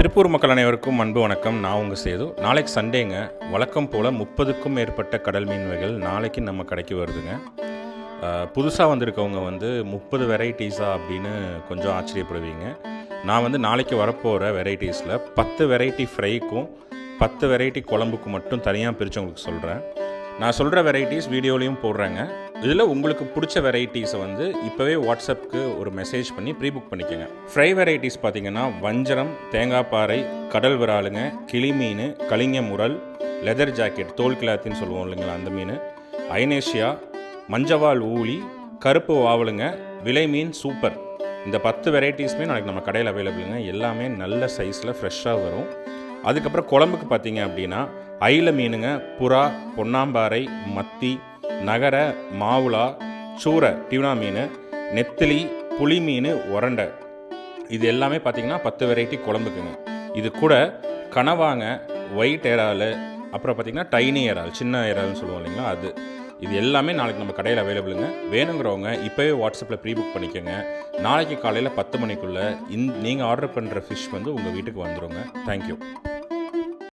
திருப்பூர் மக்கள் அனைவருக்கும் அன்பு வணக்கம். நான் உங்கள் சேது. நாளைக்கு சண்டேங்க. வழக்கம் போல் 30க்கும் மேற்பட்ட கடல் மீன் வகைகள் நாளைக்கு நம்ம கடைக்கு வருதுங்க. புதுசாக வந்திருக்கவங்க 30 வெரைட்டிஸா அப்படின்னு கொஞ்சம் ஆச்சரியப்படுவீங்க. நான் நாளைக்கு வரப்போகிற வெரைட்டிஸில் 10 வெரைட்டி ஃப்ரைக்கும் 10 வெரைட்டி குழம்புக்கு மட்டும் தனியாக பிரித்து உங்களுக்கு சொல்கிறேன். நான் சொல்கிற வெரைட்டிஸ் வீடியோலையும் போடுறேங்க. இதில் உங்களுக்கு பிடிச்ச வெரைட்டிஸை இப்போவே வாட்ஸ்அப்புக்கு ஒரு மெசேஜ் பண்ணி ப்ரீ புக் பண்ணிக்கோங்க. ஃப்ரை வெரைட்டிஸ் பார்த்திங்கன்னா வஞ்சரம், தேங்காய் பாறை, கடல் விராலுங்க, கிளி மீன், கலிங்க முரல், லெதர் ஜாக்கெட், தோல் கிளாத்தின்னு சொல்லுவோம் இல்லைங்களா அந்த மீன், ஐனேஷியா, மஞ்சவால் ஊளி, கருப்பு வாவலுங்க, விலை மீன் சூப்பர். இந்த 10 வெரைட்டிஸுமே நாளைக்கு நம்ம கடையில் அவைலபிளுங்க. எல்லாமே நல்ல சைஸில் ஃப்ரெஷ்ஷாக வரும். அதுக்கப்புறம் குழம்புக்கு பார்த்தீங்க அப்படின்னா ஐல மீனுங்க, புறா, பொன்னாம்பாறை, மத்தி, நகர, மாவுளா, சூரை, டியூனா மீன், நெத்திலி, புளி மீன், உரண்டை, இது எல்லாமே பார்த்திங்கன்னா 10 வெரைட்டி குழம்புக்குங்க. இது கூட கனவாங்க, ஒயிட் இறால், அப்புறம் பார்த்திங்கன்னா டைனி இறால், சின்ன இறால்னு சொல்லுவோம் இல்லைங்களா அது, இது எல்லாமே நாளைக்கு நம்ம கடையில் அவைலபிளுங்க. வேணுங்கிறவங்க இப்போவே வாட்ஸ்அப்பில் ப்ரீ புக் பண்ணிக்கோங்க. நாளைக்கு காலையில் 10 மணிக்குள்ளே நீங்கள் ஆர்டர் பண்ணுற ஃபிஷ் உங்கள் வீட்டுக்கு வந்துடுங்க. தேங்க்யூ.